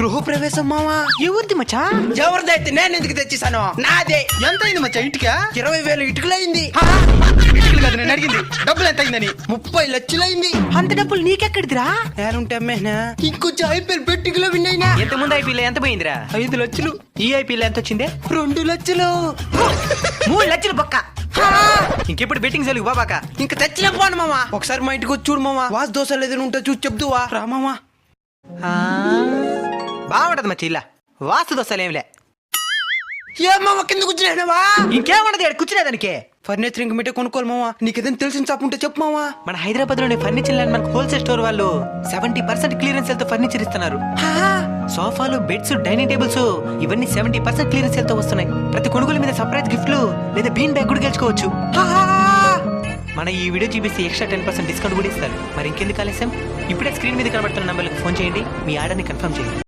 గృహప్రవేశం మావా. ఎవరిది మచ్చా? ఎవరిదైతే నేను ఎందుకు తెచ్చిస్తాను, నాదే. ఎంత అయింది మచ్చా ఇటుకా? 20,000 ఇటుకలైంది. ఇటుకలు కాదు నేను అడిగింది, డబ్బులు ఎంత అయిందని. 30 లక్షలైంది. అంత డబ్బులు నీకెక్కడిదిరా? నేనుంటే అమ్మేనా ఇంకొంచెం ఐపీఎల్ బెట్టింగ్లో విన్నైనా. ఎంత ముందు ఐపీఎల్ ఎంత పోయిందిరా? 5 లక్షలు. ఈ ఐపీఎల్ ఎంత వచ్చిందే? 2 లక్షలు. 3 లక్షలు పక్క. ఇంకెప్పుడు బెట్టింగ్ సెల్ బాబాక. ఇంకా తెచ్చినా పోను మామా. ఒకసారి మా ఇంటికి వచ్చి చూడు మామా. వాస్ దోశలు ఏదైనా ఉంటే చూసి చెప్దువా రా మామా. బాగుంటది మచ్చ ఇలా. వాస్తు దోస్తాలేంలే. ఏమావా కింద కూర్చున్నావా? ఇంకేముంటది ఇక్కడ కూర్చునేదానికి. ఫర్నిచర్ ఇంక మీటే కొనుక్కోవాలి మావా. నీకేదైనా తెలిసిన షాప్ ఉంటే చెప్పు మావా. మన హైదరాబాద్ లోని ఫర్నిచర్ ల్యాండ్ మనకు హోల్సేల్ స్టోర్ వాళ్ళు 70% క్లియరెన్స్ తో ఫర్నిచర్ ఇస్తున్నారు. సోఫాలు, బెడ్స్, డైనింగ్ టేబుల్స్ ఇవన్నీ 70% క్లియరెన్స్ తో వస్తున్నాయి. ప్రతి కొనుగోలు మీద సర్ప్రైజ్ గిఫ్ట్లు లేదా బీన్ బ్యాగ్ కూడా గెలుచుకోవచ్చు. మన ఈ వీడియో చూపిస్తే ఎక్స్ట్రా 10% డిస్కౌంట్ కూడా ఇస్తారు. మరి ఇంకెందుకు ఆలస్యం? ఇప్పుడే స్క్రీన్ మీద కనబడుతున్న నంబర్లకు ఫోన్ చేయండి, మీ ఆర్డర్ని కన్ఫర్మ్ చేయండి.